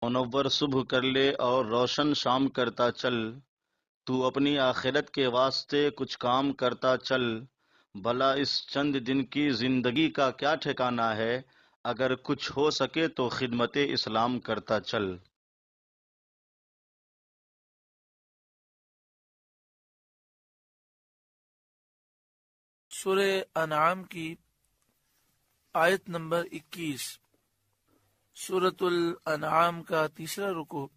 منور صبح کر لے اور روشن شام کرتا چل، تو اپنی آخرت کے واسطے کچھ کام کرتا چل، بھلا اس چند دن کی زندگی کا کیا ٹھکانہ ہے، اگر کچھ ہو سکے تو خدمت اسلام کرتا چل۔ سورہ انعام کی آیت نمبر 21، سورۃ الانعام کا تیسرا رکوع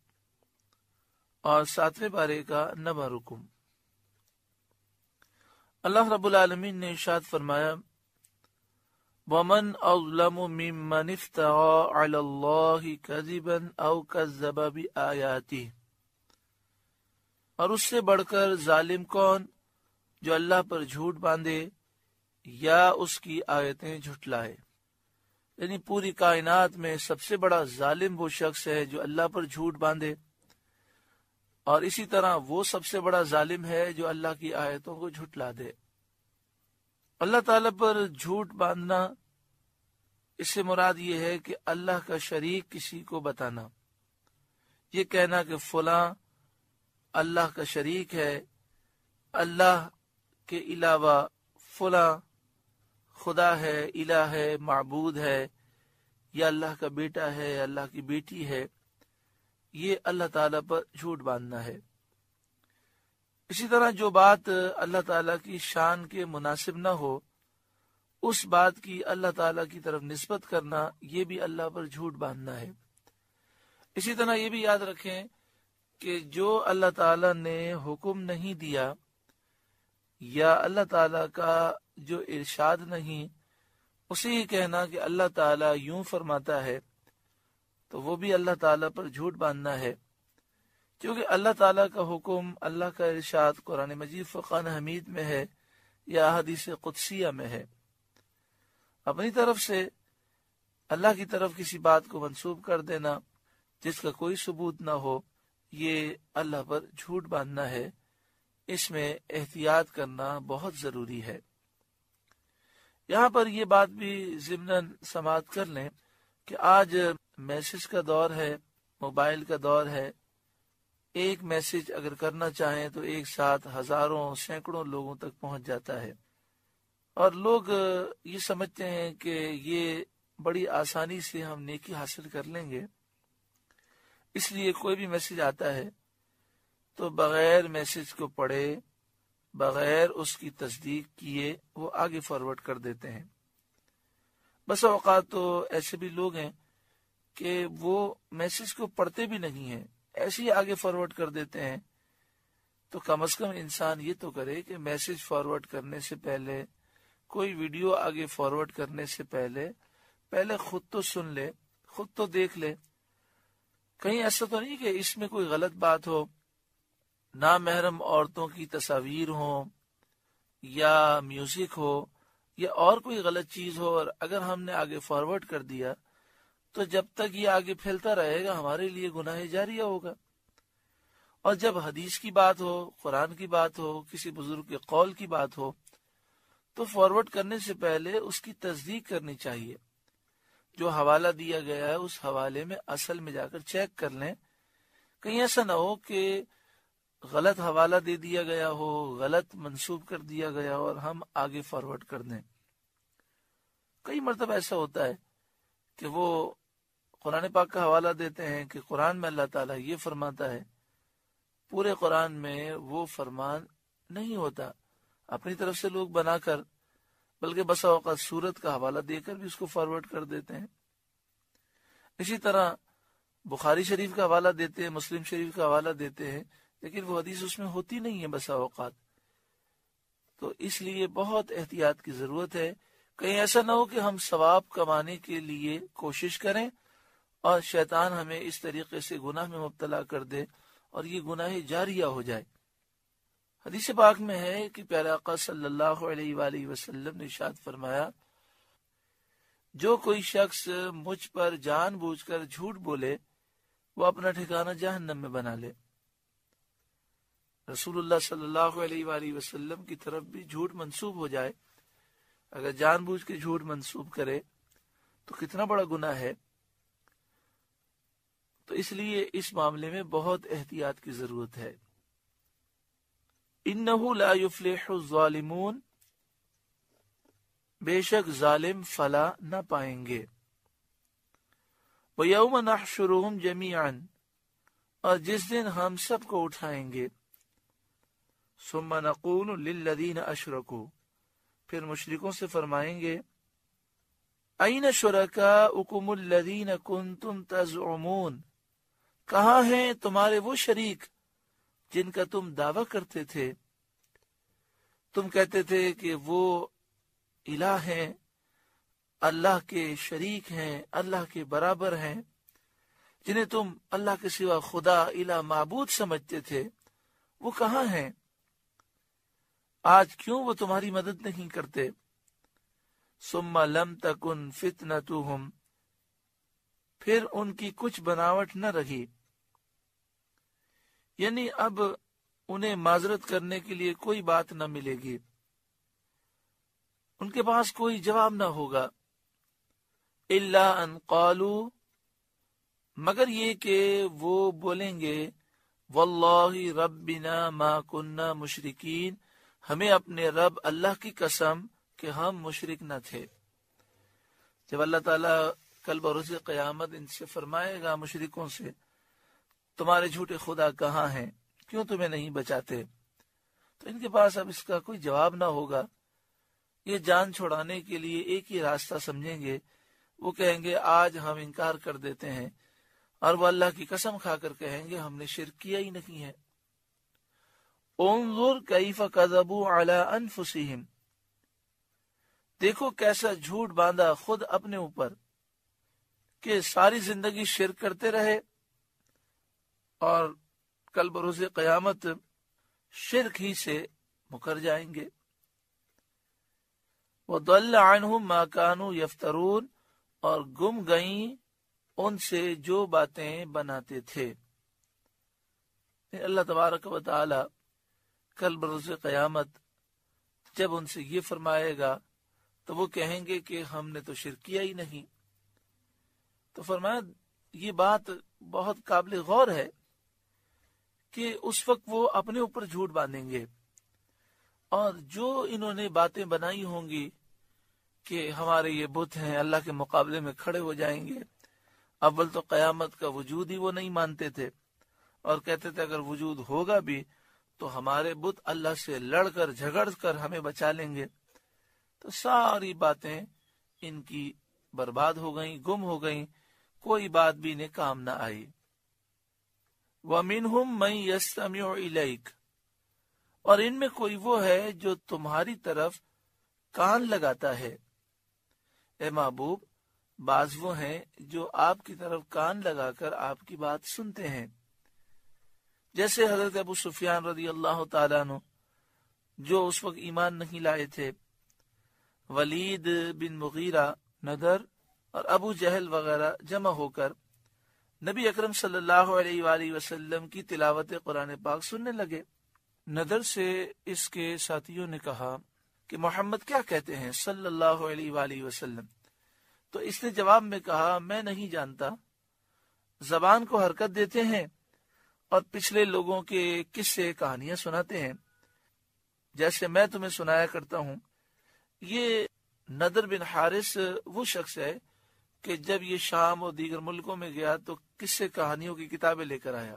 اور 7ویں پارے کا 9واں رکوع۔ اللہ رب العالمین نے ارشاد فرمایا، وَمَنْ أَظْلَمُ مِمَّنِ افْتَرَىٰ عَلَى اللَّهِ كَذِبًا أَوْ كَذَّبَ بِآيَاتِهِ، اور اس سے بڑھ کر ظالم کون جو اللہ پر جھوٹ باندھے یا اس کی آیتیں جھٹلائے۔ یعنی پوری کائنات میں سب سے بڑا ظالم وہ شخص ہے جو اللہ پر جھوٹ باندھے، اور اسی طرح وہ سب سے بڑا ظالم ہے جو اللہ کی آیتوں کو جھٹلا دے۔ اللہ تعالیٰ پر جھوٹ باندھنا، اس سے مراد یہ ہے کہ اللہ کا شریک کسی کو بتانا، یہ کہنا کہ فلاں اللہ کا شریک ہے، اللہ کے علاوہ فلاں خدا ہے، الہ ہے، معبود ہے، یا اللہ کا بیٹا ہے، اللہ کی بیٹی ہے، یہ اللہ تعالیٰ پر جھوٹ باندھنا ہے۔ اسی طرح جو بات اللہ تعالیٰ کی شان کے مناسب نہ ہو، اس بات کی اللہ تعالیٰ کی طرف نسبت کرنا، یہ بھی اللہ پر جھوٹ باندھنا ہے۔ اسی طرح یہ بھی یاد رکھیں کہ جو اللہ تعالیٰ نے حکم نہیں دیا یا اللہ تعالیٰ کا جو ارشاد نہیں، اسی ہی کہنا کہ اللہ تعالیٰ یوں فرماتا ہے، تو وہ بھی اللہ تعالیٰ پر جھوٹ باندھنا ہے، کیونکہ اللہ تعالیٰ کا حکم، اللہ کا ارشاد قرآن مجید فرقان حمید میں ہے یا حدیث قدسیہ میں ہے۔ اپنی طرف سے اللہ کی طرف کسی بات کو منسوب کر دینا جس کا کوئی ثبوت نہ ہو، یہ اللہ پر جھوٹ باندھنا ہے۔ اس میں احتیاط کرنا بہت ضروری ہے۔ یہاں پر یہ بات بھی ضمناً سماعت کر لیں کہ آج میسج کا دور ہے، موبائل کا دور ہے۔ ایک میسج اگر کرنا چاہیں تو ایک ساتھ ہزاروں سینکڑوں لوگوں تک پہنچ جاتا ہے، اور لوگ یہ سمجھتے ہیں کہ یہ بڑی آسانی سے ہم نیکی حاصل کر لیں گے، اس لیے کوئی بھی میسج آتا ہے تو بغیر میسج کو پڑھے، بغیر اس کی تصدیق کیے وہ آگے فارورڈ کر دیتے ہیں۔ بس اوقات تو ایسے بھی لوگ ہیں کہ وہ میسج کو پڑھتے بھی نہیں ہیں، ایسے ہی آگے فارورڈ کر دیتے ہیں۔ تو کم از کم انسان یہ تو کرے کہ میسج فارورڈ کرنے سے پہلے، کوئی ویڈیو آگے فارورڈ کرنے سے پہلے خود تو سن لے، خود تو دیکھ لے۔ کہیں ایسا تو نہیں کہ اس میں کوئی غلط بات ہو، نامحرم عورتوں کی تصاویر ہوں یا میوزک ہو یا اور کوئی غلط چیز ہو، اور اگر ہم نے آگے فارورڈ کر دیا تو جب تک یہ آگے پھیلتا رہے گا ہمارے لیے گناہ جاریہ ہوگا۔ اور جب حدیث کی بات ہو، قرآن کی بات ہو، کسی بزرگ کے قول کی بات ہو، تو فارورڈ کرنے سے پہلے اس کی تصدیق کرنی چاہیے۔ جو حوالہ دیا گیا ہے اس حوالے میں اصل میں جا کر چیک کر لیں، کہیں ایسا نہ ہو کہ غلط حوالہ دے دیا گیا ہو، غلط منسوب کر دیا گیا ہو اور ہم آگے فارورڈ کر دیں۔ کئی مرتبہ ایسا ہوتا ہے کہ وہ قرآن پاک کا حوالہ دیتے ہیں کہ قرآن میں اللہ تعالیٰ یہ فرماتا ہے، پورے قرآن میں وہ فرمان نہیں ہوتا، اپنی طرف سے لوگ بنا کر، بلکہ بسا اوقات سورت کا حوالہ دے کر بھی اس کو فارورڈ کر دیتے ہیں۔ اسی طرح بخاری شریف کا حوالہ دیتے ہیں، مسلم شریف کا حوالہ دیتے ہیں، لیکن وہ حدیث اس میں ہوتی نہیں ہے بسا اوقات۔ تو اس لیے بہت احتیاط کی ضرورت ہے، کہیں ایسا نہ ہو کہ ہم ثواب کمانے کے لیے کوشش کریں اور شیطان ہمیں اس طریقے سے گناہ میں مبتلا کر دے اور یہ گناہ جاریہ ہو جائے۔ حدیث پاک میں ہے کہ پیارے آقا صلی اللہ علیہ وآلہ وسلم نے ارشاد فرمایا، جو کوئی شخص مجھ پر جان بوجھ کر جھوٹ بولے وہ اپنا ٹھکانہ جہنم میں بنا لے۔ رسول اللہ صلی اللہ علیہ وآلہ وسلم کی طرف بھی جھوٹ منسوب ہو جائے، اگر جان بوجھ کے جھوٹ منسوب کرے تو کتنا بڑا گناہ ہے۔ تو اس لیے اس معاملے میں بہت احتیاط کی ضرورت ہے۔ انہ لا یفلح الظالمون، بے شک ظالم فلاح نہ پائیں گے۔ وَيَوْمَ نَحْشُرُهُمْ جَمِيعًا، اور جس دن ہم سب کو اٹھائیں گے۔ ثُمَّ نَقُولُ لِلَّذِينَ أَشْرَكُوا، پھر مشرکوں سے فرمائیں گے أَيْنَ شُرَكَاؤُكُمُ الَّذِينَ كُنْتُمْ تَزْعُمُونَ، کہاں ہیں تمہارے وہ شریک جن کا تم دعویٰ کرتے تھے؟ تم کہتے تھے کہ وہ الہ ہیں، اللہ کے شریک ہیں، اللہ کے برابر ہیں، جنہیں تم اللہ کے سوا خدا الہ معبود سمجھتے تھے، وہ کہاں ہیں؟ آج کیوں وہ تمہاری مدد نہیں کرتے؟ ثم لم تکن فتنتهم، پھر ان کی کچھ بناوٹ نہ رہی، یعنی اب انہیں معذرت کرنے کے لیے کوئی بات نہ ملے گی، ان کے پاس کوئی جواب نہ ہوگا۔ الا ان قالوا، مگر یہ کہ وہ بولیں گے واللہ ربنا ما کننا مشرکین، ہمیں اپنے رب اللہ کی قسم کہ ہم مشرک نہ تھے۔ جب اللہ تعالیٰ کل بروز قیامت ان سے فرمائے گا مشرکوں سے تمہارے جھوٹے خدا کہاں ہیں، کیوں تمہیں نہیں بچاتے، تو ان کے پاس اب اس کا کوئی جواب نہ ہوگا۔ یہ جان چھڑانے کے لیے ایک ہی راستہ سمجھیں گے، وہ کہیں گے آج ہم انکار کر دیتے ہیں، اور وہ اللہ کی قسم کھا کر کہیں گے ہم نے شرک کیا ہی نہیں ہے۔ انظر کیف کذبوا علی انفسہم، دیکھو کیسا جھوٹ باندھا خود اپنے اوپر، کہ ساری زندگی شرک کرتے رہے اور کل بروز قیامت شرک ہی سے مکر جائیں گے۔ وَضَلَّ عَنْهُمْ مَا كَانُوا يَفْتَرُونَ، اور گم گئیں ان سے جو باتیں بناتے تھے۔ اللہ تبارک و تعالی کل بروز قیامت جب ان سے یہ فرمائے گا تو وہ کہیں گے کہ ہم نے تو شرک کیا ہی نہیں۔ تو فرمایا یہ بات بہت قابل غور ہے کہ اس وقت وہ اپنے اوپر جھوٹ باندھیں گے، اور جو انہوں نے باتیں بنائی ہوں گی کہ ہمارے یہ بت ہیں، اللہ کے مقابلے میں کھڑے ہو جائیں گے۔ اول تو قیامت کا وجود ہی وہ نہیں مانتے تھے، اور کہتے تھے اگر وجود ہوگا بھی تو ہمارے بت اللہ سے لڑ کر جھگڑ کر ہمیں بچا لیں گے۔ تو ساری باتیں ان کی برباد ہو گئیں، گم ہو گئیں، کوئی بات بھی انہیں کام نہ آئی۔ وَمِنْهُمْ مَنْ يَسْتَمِعُ إِلَيْكَ، اور ان میں کوئی وہ ہے جو تمہاری طرف کان لگاتا ہے۔ اے محبوب، بعض وہ ہیں جو آپ کی طرف کان لگا کر آپ کی بات سنتے ہیں، جیسے حضرت ابو سفیان رضی اللہ تعالیٰ عنہ جو اس وقت ایمان نہیں لائے تھے، ولید بن مغیرہ، نضر اور ابو جہل وغیرہ جمع ہو کر نبی اکرم صلی اللہ علیہ وآلہ وسلم کی تلاوت قرآن پاک سننے لگے۔ نضر سے اس کے ساتھیوں نے کہا کہ محمد کیا کہتے ہیں صلی اللہ علیہ وآلہ وسلم؟ تو اس نے جواب میں کہا میں نہیں جانتا، زبان کو حرکت دیتے ہیں اور پچھلے لوگوں کے قصے کہانیاں سناتے ہیں، جیسے میں تمہیں سنایا کرتا ہوں۔ یہ نضر بن حارث وہ شخص ہے کہ جب یہ شام اور دیگر ملکوں میں گیا تو قصے کہانیوں کی کتابیں لے کر آیا،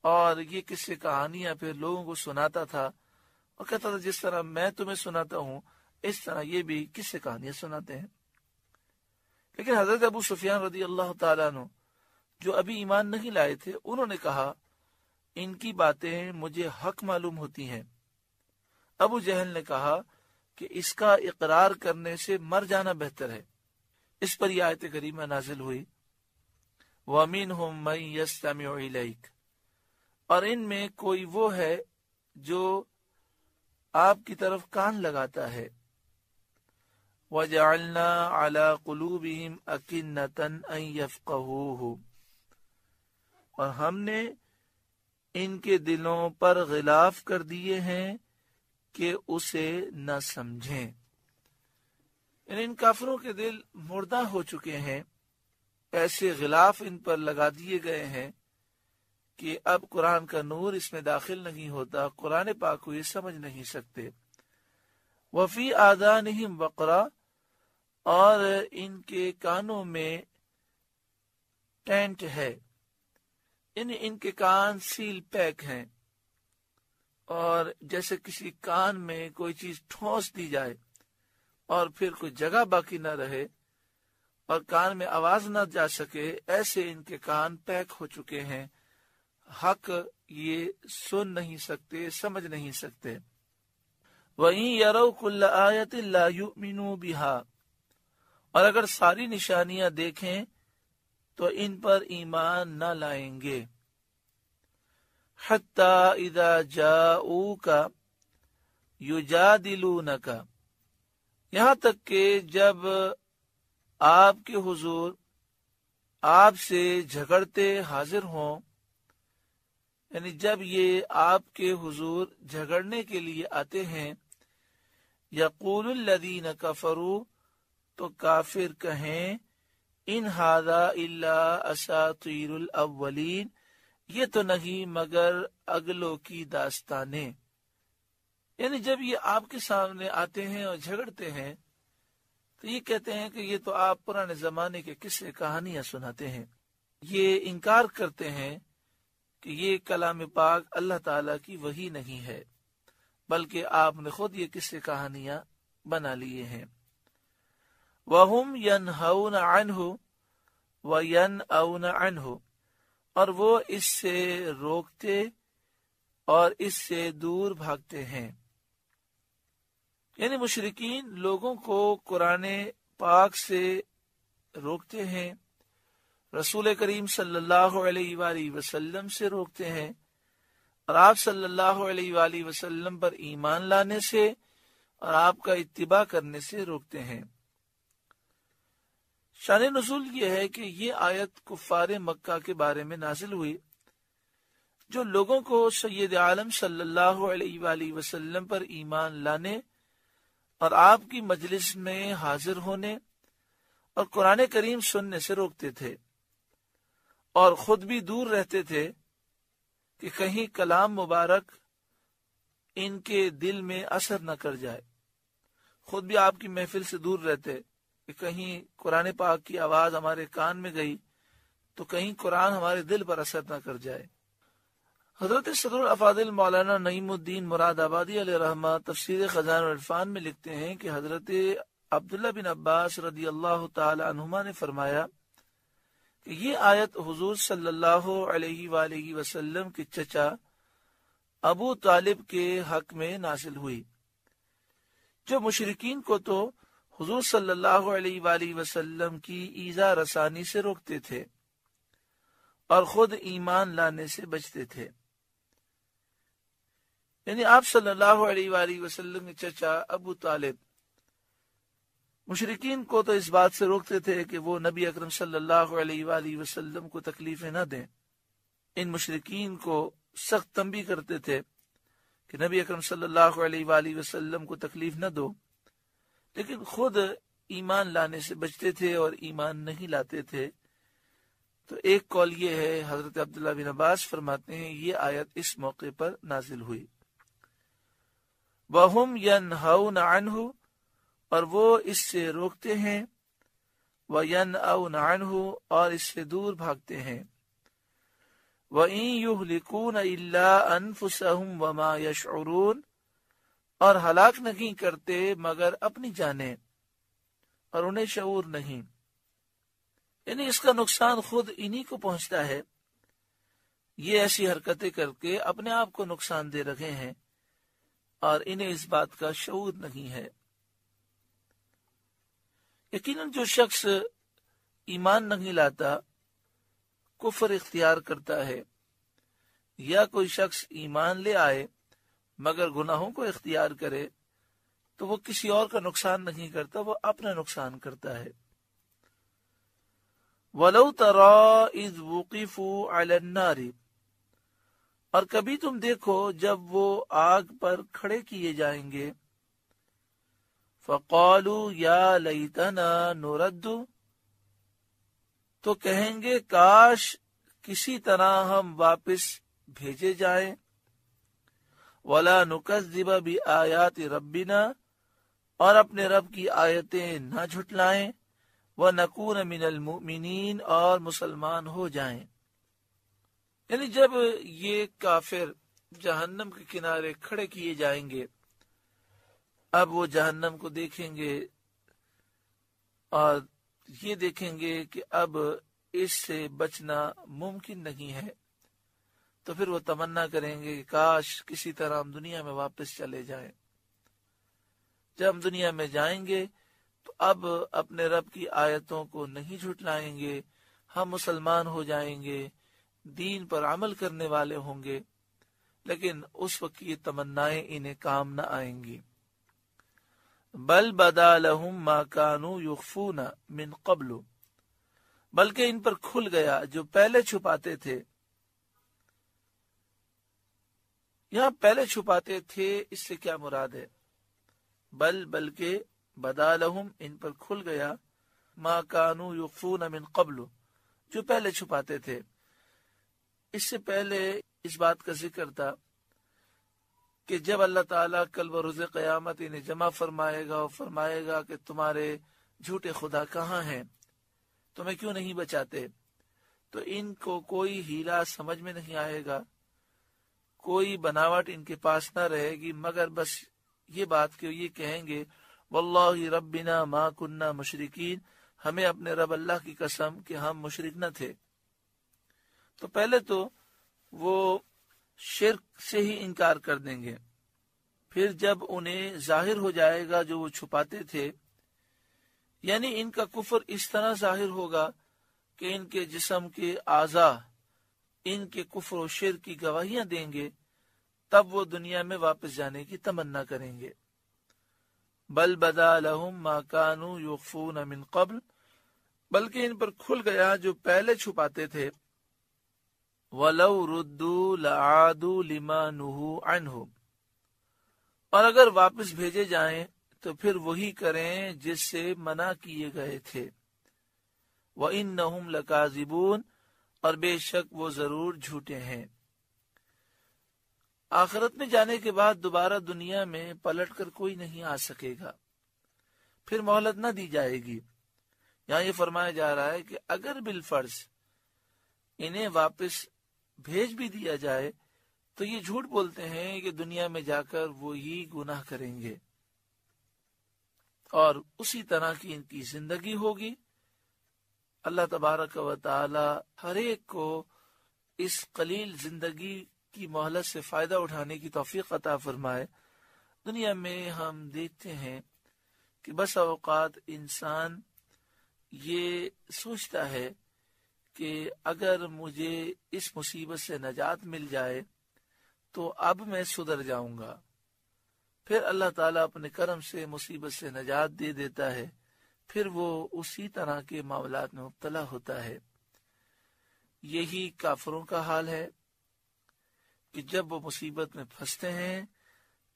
اور یہ قصے کہانیاں پھر لوگوں کو سناتا تھا، اور کہتا تھا جس طرح میں تمہیں سناتا ہوں اس طرح یہ بھی قصے کہانیاں سناتے ہیں۔ لیکن حضرت ابو سفیان رضی اللہ تعالیٰ عنہ جو ابھی ایمان نہیں لائے تھے، انہوں نے کہا ان کی باتیں مجھے حق معلوم ہوتی ہیں۔ ابو جہل نے کہا کہ اس کا اقرار کرنے سے مر جانا بہتر ہے۔ اس پر یہ آیت کریمہ نازل ہوئی وَمِنْهُمْ مَنْ يَسْتَمِعُ إِلَيْكَ، اور ان میں کوئی وہ ہے جو آپ کی طرف کان لگاتا ہے۔ وَجَعَلْنَا عَلَىٰ قُلُوبِهِمْ أَكِنَّةً أَن يَفْقَهُوهُ، اور ہم نے ان کے دلوں پر غلاف کر دیے ہیں کہ اسے نہ سمجھیں۔ ان کافروں کے دل مردہ ہو چکے ہیں، ایسے غلاف ان پر لگا دیے گئے ہیں کہ اب قرآن کا نور اس میں داخل نہیں ہوتا، قرآن پاک کو یہ سمجھ نہیں سکتے۔ وفی آذانہم وقرا، اور ان کے کانوں میں ٹینٹ ہے، یعنی ان کے کان سیل پیک ہیں، اور جیسے کسی کان میں کوئی چیز ٹھونس دی جائے اور پھر کوئی جگہ باقی نہ رہے اور کان میں آواز نہ جا سکے، ایسے ان کے کان پیک ہو چکے ہیں، حق یہ سن نہیں سکتے، سمجھ نہیں سکتے۔ وَإِن يَرَوْا كُلَّ آيَةٍ لَا يُؤْمِنُوا بِهَا، اور اگر ساری نشانیاں دیکھیں تو ان پر ایمان نہ لائیں گے۔ حَتَّى إِذَا جَاءُوكَ يُجَادِلُونَكَ، یہاں تک کہ جب آپ کے حضور آپ سے جھگڑتے حاضر ہوں، یعنی جب یہ آپ کے حضور جھگڑنے کے لیے آتے ہیں، یقول الذین کفروا، تو کافر کہیں ان ھذا الا اساطیر الاولین، یہ تو نہیں مگر اگلوں کی داستانیں۔ یعنی جب یہ آپ کے سامنے آتے ہیں اور جھگڑتے ہیں تو یہ کہتے ہیں کہ یہ تو آپ پرانے زمانے کے قصے کہانیاں سناتے ہیں۔ یہ انکار کرتے ہیں کہ یہ کلام پاک اللہ تعالیٰ کی وحی نہیں ہے، بلکہ آپ نے خود یہ قصے کہانیاں بنا لیے ہیں۔ وَهُمْ يَنْهَوْنَ عَنْهُ وَيَنْأَوْنَ عَنْهُ، اور وہ اس سے روکتے اور اس سے دور بھاگتے ہیں۔ یعنی مشرکین لوگوں کو قرآن پاک سے روکتے ہیں، رسول کریم صلی اللہ علیہ وآلہ وسلم سے روکتے ہیں، اور آپ صلی اللہ علیہ وآلہ وسلم پر ایمان لانے سے اور آپ کا اتباع کرنے سے روکتے ہیں۔ شان نزول یہ ہے کہ یہ آیت کفار مکہ کے بارے میں نازل ہوئی، جو لوگوں کو سید عالم صلی اللہ علیہ وآلہ وسلم پر ایمان لانے اور آپ کی مجلس میں حاضر ہونے اور قرآن کریم سننے سے روکتے تھے، اور خود بھی دور رہتے تھے کہ کہیں کلام مبارک ان کے دل میں اثر نہ کر جائے۔ خود بھی آپ کی محفل سے دور رہتے کہ کہیں قرآن پاک کی آواز ہمارے کان میں گئی تو کہیں قرآن ہمارے دل پر اثر نہ کر جائے۔ حضرت صدر الافاضل مولانا نعیم الدین مراد آبادی علیہ رحمہ تفسیر خزائن العرفان میں لکھتے ہیں کہ حضرت عبداللہ بن عباس رضی اللہ تعالی عنہما نے فرمایا کہ یہ آیت حضور صلی اللہ علیہ وآلہ وسلم کے چچا ابو طالب کے حق میں نازل ہوئی، جو مشرکین کو تو حضور صلی اللہ علیہ وآلہ وسلم کی ایذا رسانی سے روکتے تھے اور خود ایمان لانے سے بچتے تھے۔ یعنی آپ صلی اللہ علیہ وآلہ وسلم کے چچا ابو طالب مشرکین کو تو اس بات سے روکتے تھے کہ وہ نبی اکرم صلی اللہ علیہ وآلہ وسلم کو تکلیفیں نہ دیں۔ ان مشرکین کو سخت تنبیہ کرتے تھے کہ نبی اکرم صلی اللہ علیہ وآلہ وسلم کو تکلیف نہ دو، لیکن خود ایمان لانے سے بچتے تھے اور ایمان نہیں لاتے تھے۔ تو ایک قول یہ ہے، حضرت عبداللہ بن عباس فرماتے ہیں یہ آیت اس موقع پر نازل ہوئی۔ وَهُمْ يَنْهَوْنَ عَنْهُ، اور وہ اس سے روکتے ہیں، وَيَنْأَوْنَ عَنْهُ، اور اس سے دور بھاگتے ہیں۔ وَإِن يُهْلِكُونَ إِلَّا أَنفُسَهُمْ وَمَا يَشْعُرُونَ، اور ہلاک نہیں کرتے مگر اپنی جانیں اور انہیں شعور نہیں۔ یعنی اس کا نقصان خود انہی کو پہنچتا ہے، یہ ایسی حرکتیں کر کے اپنے آپ کو نقصان دے رہے ہیں اور انہیں اس بات کا شعور نہیں ہے۔ یقیناً جو شخص ایمان نہیں لاتا، کفر اختیار کرتا ہے، یا کوئی شخص ایمان لے آئے مگر گناہوں کو اختیار کرے، تو وہ کسی اور کا نقصان نہیں کرتا، وہ اپنا نقصان کرتا ہے۔ وَلَوْ تَرَىٰ إِذْ وُقِفُوا عَلَى النَّارِ، اور کبھی تم دیکھو جب وہ آگ پر کھڑے کیے جائیں گے، فَقَالُوا يَا لَيْتَنَا نُرَدُّ، تو کہیں گے کاش کسی طرح ہم واپس بھیجے جائیں. وَلَا نُكَذِّبَ بِآيَاتِ رَبِّنَا، اور اپنے رب کی آیتیں نہ جھٹلائیں. وَنَكُونَ مِنَ الْمُؤْمِنِينَ، اور مسلمان ہو جائیں. یعنی جب یہ کافر جہنم کے کنارے کھڑے کیے جائیں گے، اب وہ جہنم کو دیکھیں گے اور یہ دیکھیں گے کہ اب اس سے بچنا ممکن نہیں ہے، تو پھر وہ تمنا کریں گے کہ کاش کسی طرح ہم دنیا میں واپس چلے جائیں. جب ہم دنیا میں جائیں گے تو اب اپنے رب کی آیتوں کو نہیں جھٹلائیں گے، ہم مسلمان ہو جائیں گے، دین پر عمل کرنے والے ہوں گے. لیکن اس وقت یہ تمنائیں انہیں کام نہ آئیں گی. بل بدا لہم ما کانوا یخفون من قبل، بلکہ ان پر کھل گیا جو پہلے چھپاتے تھے. یہاں پہلے چھپاتے تھے، اس سے کیا مراد ہے؟ بلکہ بدا لہم، ان پر کھل گیا، ما کانوا یخفون من قبل، جو پہلے چھپاتے تھے. اس سے پہلے اس بات کا ذکر تھا کہ جب اللہ تعالیٰ کل بروز قیامت انہیں جمع فرمائے گا اور فرمائے گا کہ تمہارے جھوٹے خدا کہاں ہیں، تمہیں کیوں نہیں بچاتے، تو ان کو کوئی ہیلا سمجھ میں نہیں آئے گا، کوئی بناوٹ ان کے پاس نہ رہے گی، مگر بس یہ بات کہ یہ کہیں گے واللہ ربنا ما کننا مشرکین، ہمیں اپنے رب اللہ کی قسم کہ ہم مشرک نہ تھے. تو پہلے تو وہ شرک سے ہی انکار کر دیں گے، پھر جب انہیں ظاہر ہو جائے گا جو وہ چھپاتے تھے، یعنی ان کا کفر اس طرح ظاہر ہوگا کہ ان کے جسم کے اعضاء ان کے کفر و شرک کی گواہیاں دیں گے، تب وہ دنیا میں واپس جانے کی تمنا کریں گے. بل بدا لہم ما کانوا یخفون من قبل، بلکہ ان پر کھل گیا جو پہلے چھپاتے تھے. وَلَوْ رُدُّوا لَعَادُوا لِمَا نُهُوا عَنْهُ، اور اگر واپس بھیجے جائیں تو پھر وہی کریں جس سے منع کیے گئے تھے. وَإِنَّهُمْ لَكَاذِبُونَ، اور بے شک وہ ضرور جھوٹے ہیں. آخرت میں جانے کے بعد دوبارہ دنیا میں پلٹ کر کوئی نہیں آ سکے گا، پھر مہلت نہ دی جائے گی. یہاں یہ فرمایا جا رہا ہے کہ اگر بالفرض انہیں واپس بھیج بھی دیا جائے تو یہ جھوٹ بولتے ہیں کہ دنیا میں جا کر وہ ہی گناہ کریں گے، اور اسی طرح کی ان کی زندگی ہوگی. اللہ تبارک و تعالی ہر ایک کو اس قلیل زندگی کی مہلت سے فائدہ اٹھانے کی توفیق عطا فرمائے. دنیا میں ہم دیکھتے ہیں کہ بس اوقات انسان یہ سوچتا ہے کہ اگر مجھے اس مصیبت سے نجات مل جائے تو اب میں سدھر جاؤں گا. پھر اللہ تعالیٰ اپنے کرم سے مصیبت سے نجات دے دیتا ہے، پھر وہ اسی طرح کے معاملات میں مبتلا ہوتا ہے. یہی کافروں کا حال ہے کہ جب وہ مصیبت میں پھنستے ہیں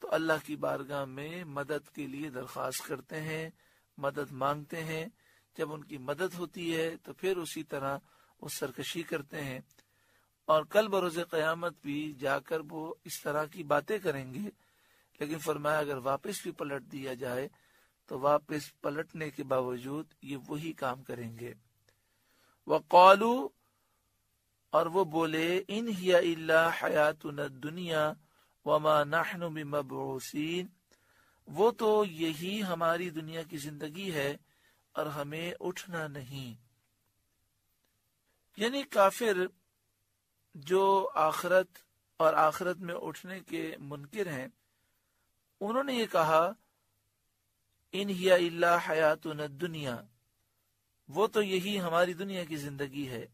تو اللہ کی بارگاہ میں مدد کے لیے درخواست کرتے ہیں، مدد مانگتے ہیں. جب ان کی مدد ہوتی ہے تو پھر اسی طرح وہ سرکشی کرتے ہیں، اور کل بروز قیامت بھی جا کر وہ اس طرح کی باتیں کریں گے. لیکن فرمایا اگر واپس بھی پلٹ دیا جائے تو واپس پلٹنے کے باوجود یہ وہی کام کریں گے. وَقَالُوا، اور وہ بولے، ان ہی الا حیاتنا الدنیا وما نحن بمبعوثین، وہ تو یہی ہماری دنیا کی زندگی ہے اور ہمیں اٹھنا نہیں. یعنی کافر جو آخرت اور آخرت میں اٹھنے کے منکر ہیں، انہوں نے یہ کہا ان ہی الا حیاتنا الدنیا، وہ تو یہی ہماری دنیا کی زندگی ہے،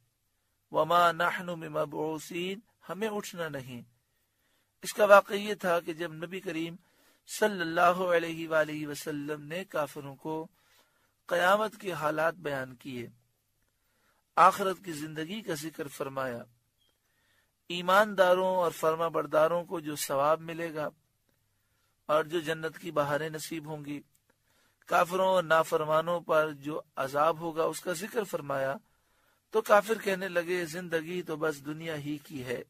وما نحن بمبعوثین، ہمیں اٹھنا نہیں. اس کا واقعہ یہ تھا کہ جب نبی کریم صلی اللہ علیہ وآلہ وسلم نے کافروں کو قیامت کے حالات بیان کیے، آخرت کی زندگی کا ذکر فرمایا، ایمانداروں اور فرما برداروں کو جو ثواب ملے گا اور جو جنت کی بہاریں نصیب ہوں گی، کافروں اور نافرمانوں پر جو عذاب ہوگا اس کا ذکر فرمایا، تو کافر کہنے لگے زندگی تو بس دنیا ہی کی ہے،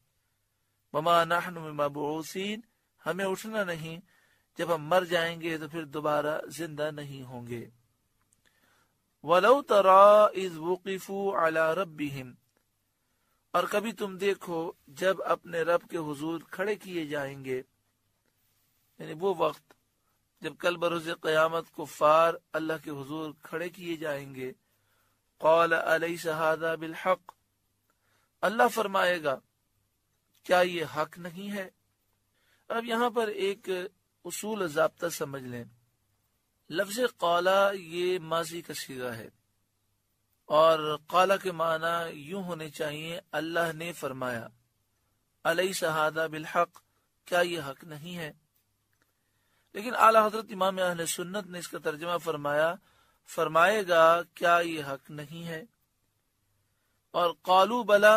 وما نحن بمبعوثین، ہمیں اٹھنا نہیں، جب ہم مر جائیں گے تو پھر دوبارہ زندہ نہیں ہوں گے۔ وَلَوْ تَرَىٰ إِذْ وُقِفُوا عَلَىٰ رَبِّهِمْ، اور کبھی تم دیکھو جب اپنے رب کے حضور کھڑے کیے جائیں گے، یعنی وہ وقت جب کل بروز قیامت کفار اللہ کے حضور کھڑے کیے جائیں گے۔ قَالَ أَلَيْسَ هَٰذَا بِالْحَقِّ، اللہ فرمائے گا کیا یہ حق نہیں ہے؟ اب یہاں پر ایک اصول ضابطہ سمجھ لیں۔ لفظ قالا یہ ماضی کا صیغہ ہے، اور قالا کے معنی یوں ہونے چاہیے اللہ نے فرمایا، الیس ھذا بالحق، کیا یہ حق نہیں ہے؟ لیکن اعلی حضرت امام اہل سنت نے اس کا ترجمہ فرمائے گا کیا یہ حق نہیں ہے؟ اور قالو بلا،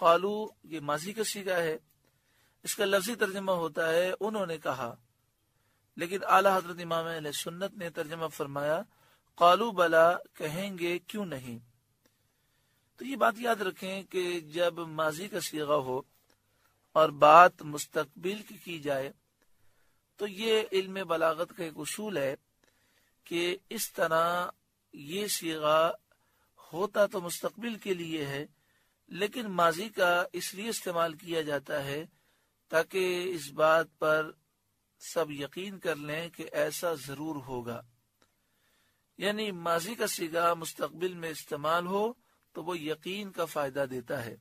قالو یہ ماضی کا صیغہ ہے، اس کا لفظی ترجمہ ہوتا ہے انہوں نے کہا، لیکن اعلی حضرت امام اہل سنت نے ترجمہ فرمایا قالو بلا، کہیں گے کیوں نہیں۔ تو یہ بات یاد رکھیں کہ جب ماضی کا صیغہ ہو اور بات مستقبل کی جائے تو یہ علم بلاغت کا ایک اصول ہے کہ اس طرح یہ صیغہ ہوتا تو مستقبل کے لیے ہے، لیکن ماضی کا اس لیے استعمال کیا جاتا ہے تاکہ اس بات پر سب یقین کر لیں کہ ایسا ضرور ہوگا۔ یعنی ماضی کا صیغہ مستقبل میں استعمال ہو تو وہ یقین کا فائدہ دیتا ہے۔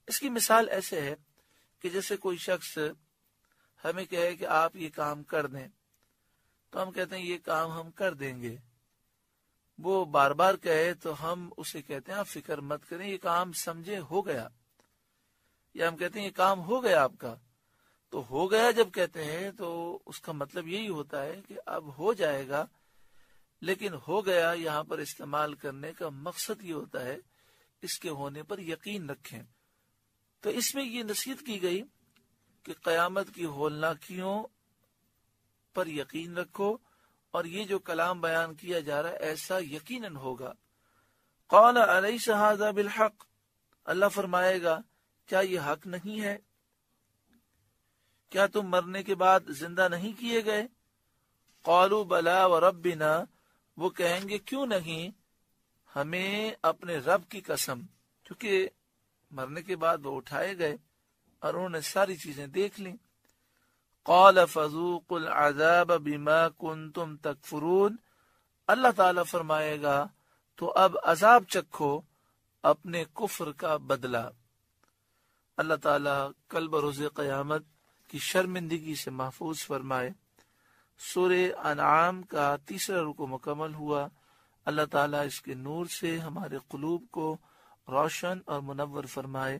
اس کی مثال ایسے ہے کہ جیسے کوئی شخص ہمیں کہے کہ آپ یہ کام کر دیں، تو ہم کہتے ہیں یہ کام ہم کر دیں گے۔ وہ بار بار کہے تو ہم اسے کہتے ہیں آپ فکر مت کریں، یہ کام سمجھے ہو گیا، یا ہم کہتے ہیں یہ کام ہو گیا آپ کا۔ تو ہو گیا جب کہتے ہیں تو اس کا مطلب یہی ہوتا ہے کہ اب ہو جائے گا، لیکن ہو گیا یہاں پر استعمال کرنے کا مقصد یہ ہوتا ہے اس کے ہونے پر یقین رکھیں۔ تو اس میں یہ نصیحت کی گئی کہ قیامت کی ہولناکیوں پر یقین رکھو، اور یہ جو کلام بیان کیا جا رہا ہے ایسا یقیناً ہوگا۔ قال الیس ھذا بالحق، اللہ فرمائے گا کیا یہ حق نہیں ہے؟ کیا تم مرنے کے بعد زندہ نہیں کیے گئے؟ قالوا بلا وربنا، وہ کہیں گے کیوں نہیں، ہمیں اپنے رب کی قسم، کیونکہ مرنے کے بعد وہ اٹھائے گئے اور انہوں نے ساری چیزیں دیکھ لیں۔ قال فذوقوا العذاب بما کنتم تکفرون، اللہ تعالیٰ فرمائے گا تو اب عذاب چکھو اپنے کفر کا بدلہ۔ اللہ تعالیٰ کل بروز قیامت کی شرمندگی سے محفوظ فرمائے۔ سورہ انعام کا 3 رکوع مکمل ہوا۔ اللہ تعالیٰ اس کے نور سے ہمارے قلوب کو روشن اور منور فرمائے۔